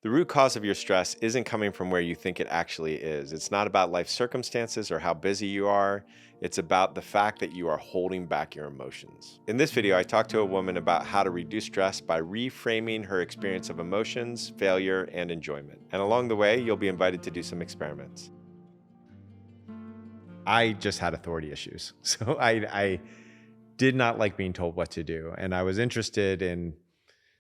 The root cause of your stress isn't coming from where you think it actually is. It's not about life circumstances or how busy you are. It's about the fact that you are holding back your emotions. In this video, I talked to a woman about how to reduce stress by reframing her experience of emotions, failure, and enjoyment. And along the way, you'll be invited to do some experiments. I just had authority issues. So I did not like being told what to do. And I was interested in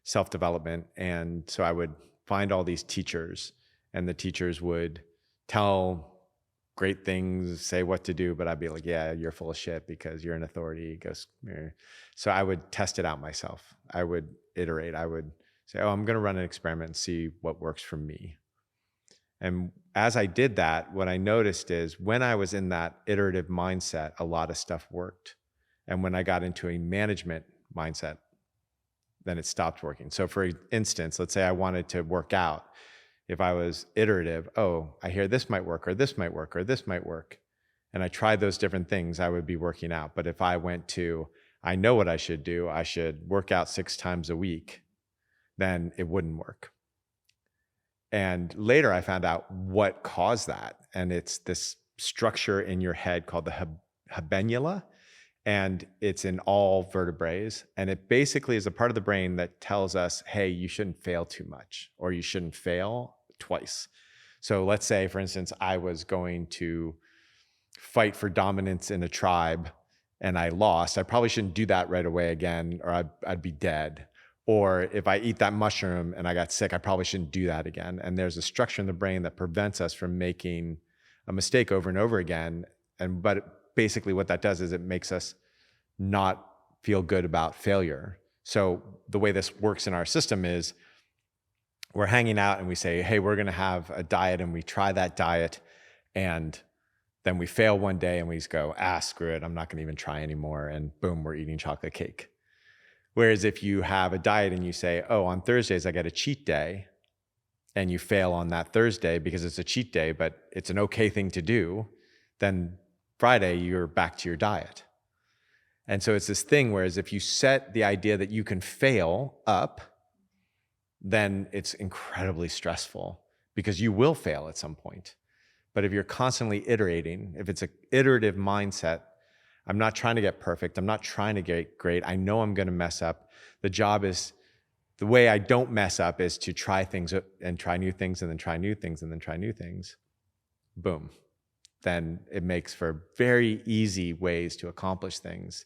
self-development. And so I would find all these teachers, and the teachers would tell great things, say what to do, but I'd be like, yeah, you're full of shit because you're an authority. So I would test it out myself. I would iterate. I would say, oh, I'm going to run an experiment and see what works for me. And as I did that, what I noticed is when I was in that iterative mindset, a lot of stuff worked. And when I got into a management mindset, then it stopped working. So for instance, let's say I wanted to work out. If I was iterative, oh, I hear this might work, or this might work, or this might work, and I tried those different things, I would be working out. But if I went to, I know what I should do, I should work out 6 times a week, then it wouldn't work. And later I found out what caused that. And it's this structure in your head called the habenula. And it's in all vertebrates. And it basically is a part of the brain that tells us, hey, you shouldn't fail too much, or you shouldn't fail twice. So let's say, for instance, I was going to fight for dominance in a tribe and I lost. I probably shouldn't do that right away again, or I'd be dead. Or if I eat that mushroom and I got sick, I probably shouldn't do that again. And there's a structure in the brain that prevents us from making a mistake over and over again. But basically what that does is it makes us not feel good about failure. So the way this works in our system is we're hanging out and we say, hey, we're going to have a diet, and we try that diet, and then we fail one day and we just go, screw it, I'm not going to even try anymore. And boom, we're eating chocolate cake. Whereas if you have a diet and you say, oh, on Thursdays I get a cheat day, and you fail on that Thursday because it's a cheat day, but it's an okay thing to do, then Friday you're back to your diet. And so it's this thing, whereas if you set the idea that you can fail up, then it's incredibly stressful because you will fail at some point. But if you're constantly iterating, if it's an iterative mindset, I'm not trying to get perfect, I'm not trying to get great, I know I'm going to mess up. The way I don't mess up is to try things and try new things, and then try new things, and then try new things. Boom. Then it makes for very easy ways to accomplish things.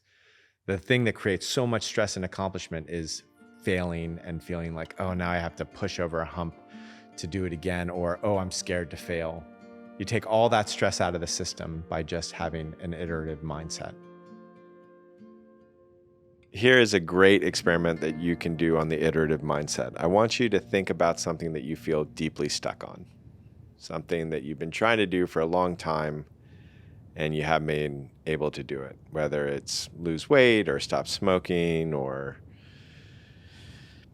The thing that creates so much stress and accomplishment is failing and feeling like, oh, now I have to push over a hump to do it again, or, oh, I'm scared to fail. You take all that stress out of the system by just having an iterative mindset. Here is a great experiment that you can do on the iterative mindset. I want you to think about something that you feel deeply stuck on, something that you've been trying to do for a long time and you haven't been able to do it, whether it's lose weight or stop smoking or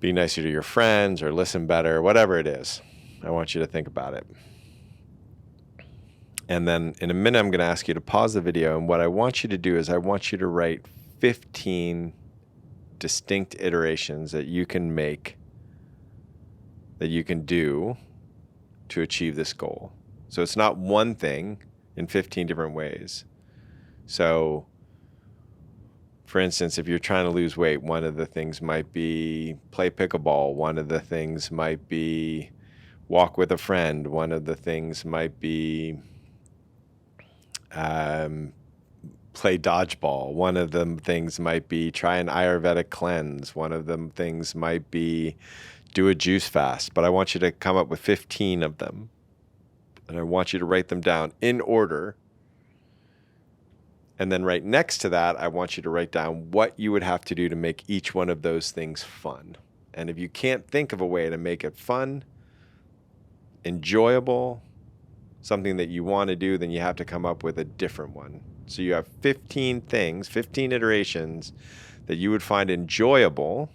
be nicer to your friends or listen better, whatever it is. I want you to think about it. And then in a minute, I'm going to ask you to pause the video. And what I want you to do is I want you to write 15 distinct iterations that you can make, that you can do to achieve this goal. So it's not one thing in 15 different ways. So for instance, if you're trying to lose weight, one of the things might be play pickleball. One of the things might be walk with a friend. One of the things might be play dodgeball. One of them things might be try an Ayurvedic cleanse. One of them things might be do a juice fast. But I want you to come up with 15 of them. And I want you to write them down in order. And then right next to that, I want you to write down what you would have to do to make each one of those things fun. And if you can't think of a way to make it fun, enjoyable, something that you want to do, then you have to come up with a different one. So you have 15 things, 15 iterations that you would find enjoyable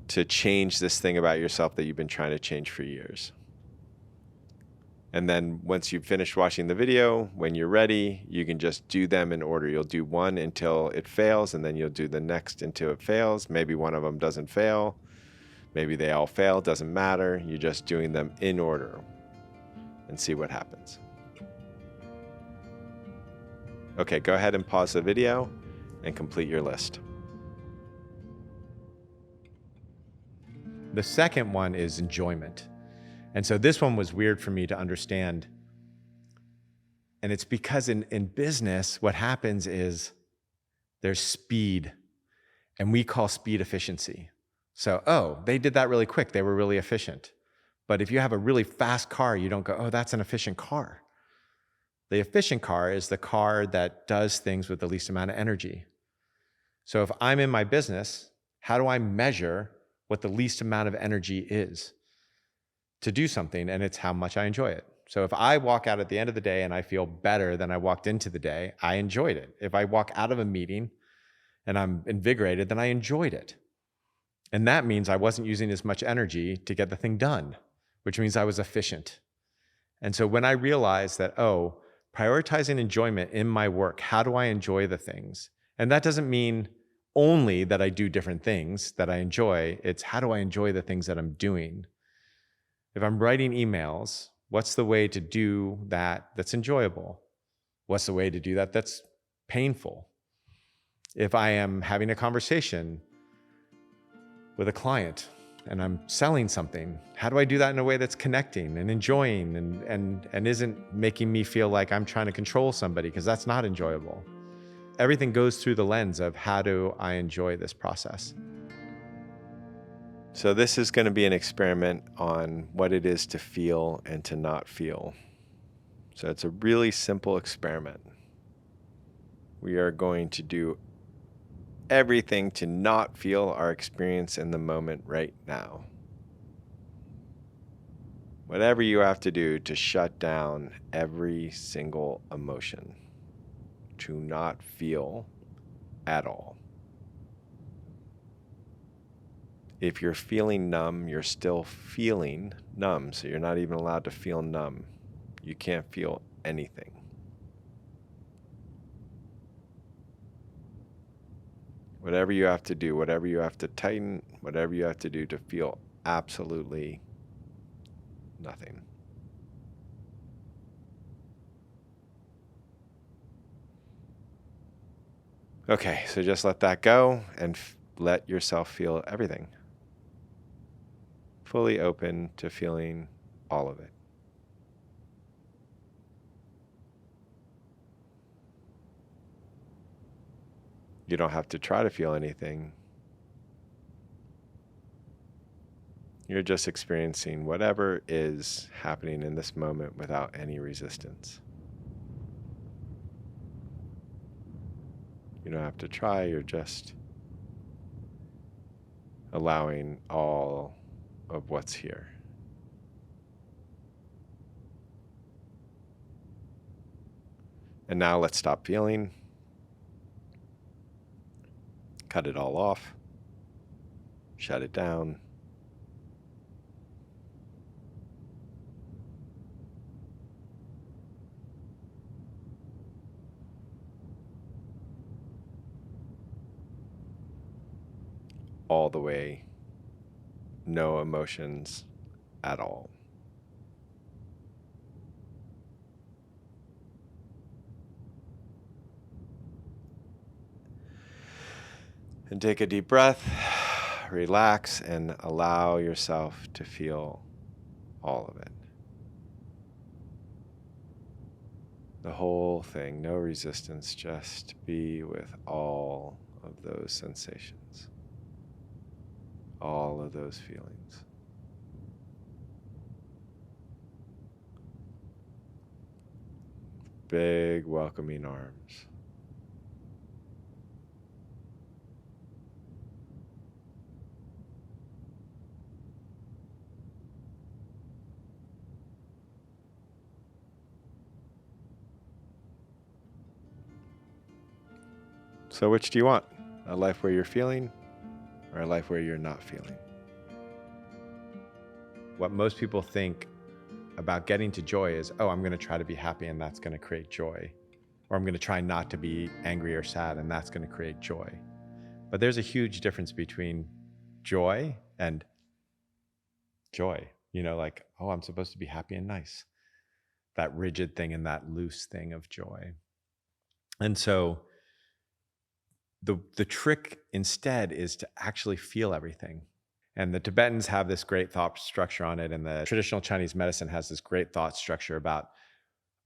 to change this thing about yourself that you've been trying to change for years. And then once you've finished watching the video, when you're ready, you can just do them in order. You'll do one until it fails, and then you'll do the next until it fails. Maybe one of them doesn't fail. Maybe they all fail, doesn't matter. You're just doing them in order and see what happens. Okay, go ahead and pause the video and complete your list. The second one is enjoyment. And so this one was weird for me to understand. And it's because in business, what happens is there's speed, and we call speed efficiency. So, oh, they did that really quick. They were really efficient. But if you have a really fast car, you don't go, oh, that's an efficient car. The efficient car is the car that does things with the least amount of energy. So if I'm in my business, how do I measure what the least amount of energy is to do something? And it's how much I enjoy it. So if I walk out at the end of the day and I feel better than I walked into the day, I enjoyed it. If I walk out of a meeting and I'm invigorated, then I enjoyed it. And that means I wasn't using as much energy to get the thing done, which means I was efficient. And so when I realized that, oh, prioritizing enjoyment in my work, how do I enjoy the things? And that doesn't mean only that I do different things that I enjoy. It's how do I enjoy the things that I'm doing? If I'm writing emails, what's the way to do that that's enjoyable? What's the way to do that that's painful? If I am having a conversation with a client and I'm selling something, how do I do that in a way that's connecting and enjoying and isn't making me feel like I'm trying to control somebody, because that's not enjoyable. Everything goes through the lens of how do I enjoy this process. So this is going to be an experiment on what it is to feel and to not feel. So it's a really simple experiment. We are going to do everything to not feel our experience in the moment right now. Whatever you have to do to shut down every single emotion, to not feel at all. If you're feeling numb, you're still feeling numb, so you're not even allowed to feel numb. You can't feel anything. Whatever you have to do, whatever you have to tighten, whatever you have to do to feel absolutely nothing. Okay, so just let that go and let yourself feel everything. Fully open to feeling all of it. You don't have to try to feel anything. You're just experiencing whatever is happening in this moment without any resistance. You don't have to try, you're just allowing all of what's here. And now let's stop feeling. Cut it all off. Shut it down. All the way. No emotions at all. And take a deep breath, relax, and allow yourself to feel all of it. The whole thing, no resistance, just be with all of those sensations, all of those feelings. Big welcoming arms. So which do you want? A life where you're feeling or a life where you're not feeling? What most people think about getting to joy is, oh, I'm going to try to be happy and that's going to create joy. Or I'm going to try not to be angry or sad and that's going to create joy. But there's a huge difference between joy and joy, like, oh, I'm supposed to be happy and nice. That rigid thing and that loose thing of joy. And so the trick instead is to actually feel everything. And the Tibetans have this great thought structure on it, and the traditional Chinese medicine has this great thought structure about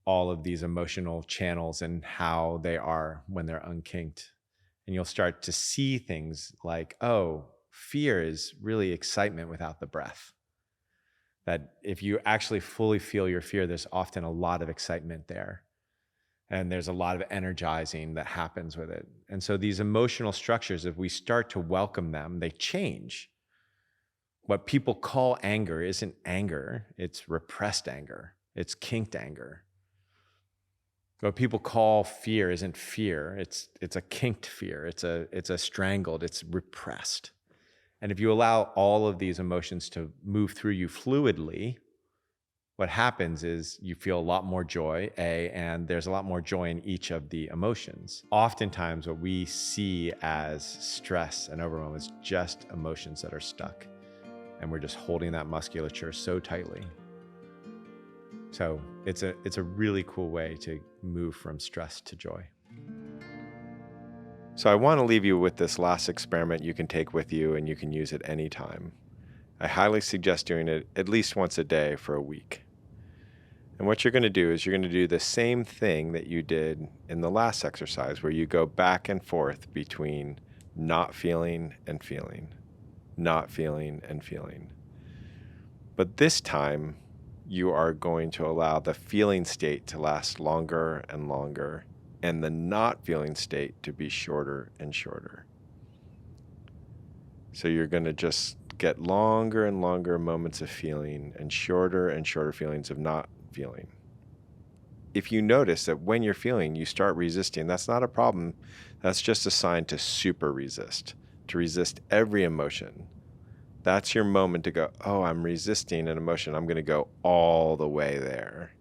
all of these emotional channels and how they are when they're unkinked. And you'll start to see things like, oh, fear is really excitement without the breath. That if you actually fully feel your fear, there's often a lot of excitement there. And there's a lot of energizing that happens with it. And so these emotional structures, if we start to welcome them, they change. What people call anger isn't anger, it's repressed anger, it's kinked anger. What people call fear isn't fear, it's a kinked fear, it's a strangled, it's repressed. And if you allow all of these emotions to move through you fluidly, what happens is you feel a lot more joy, and there's a lot more joy in each of the emotions. Oftentimes, what we see as stress and overwhelm is just emotions that are stuck, and we're just holding that musculature so tightly. So it's a really cool way to move from stress to joy. So I want to leave you with this last experiment you can take with you, and you can use it anytime. I highly suggest doing it at least once a day for a week. And what you're going to do is you're going to do the same thing that you did in the last exercise, where you go back and forth between not feeling and feeling, not feeling and feeling. But this time, you are going to allow the feeling state to last longer and longer, and the not feeling state to be shorter and shorter. So you're going to just get longer and longer moments of feeling and shorter feelings of not feeling. If you notice that when you're feeling, you start resisting, that's not a problem. That's just a sign to super resist, to resist every emotion. That's your moment to go, oh, I'm resisting an emotion. I'm going to go all the way there.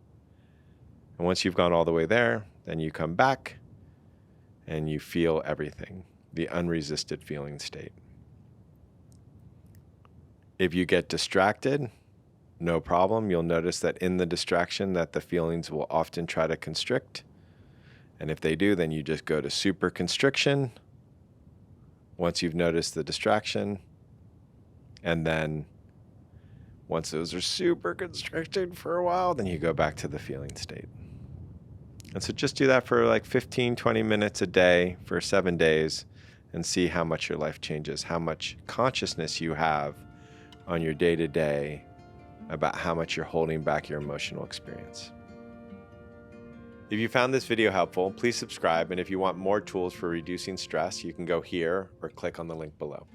And once you've gone all the way there, then you come back and you feel everything, the unresisted feeling state. If you get distracted, no problem. You'll notice that in the distraction that the feelings will often try to constrict. And if they do, then you just go to super constriction once you've noticed the distraction. And then once those are super constricted for a while, then you go back to the feeling state. And so just do that for like 15, 20 minutes a day for 7 days and see how much your life changes, how much consciousness you have on your day-to-day about how much you're holding back your emotional experience. If you found this video helpful, please subscribe. And if you want more tools for reducing stress, you can go here or click on the link below.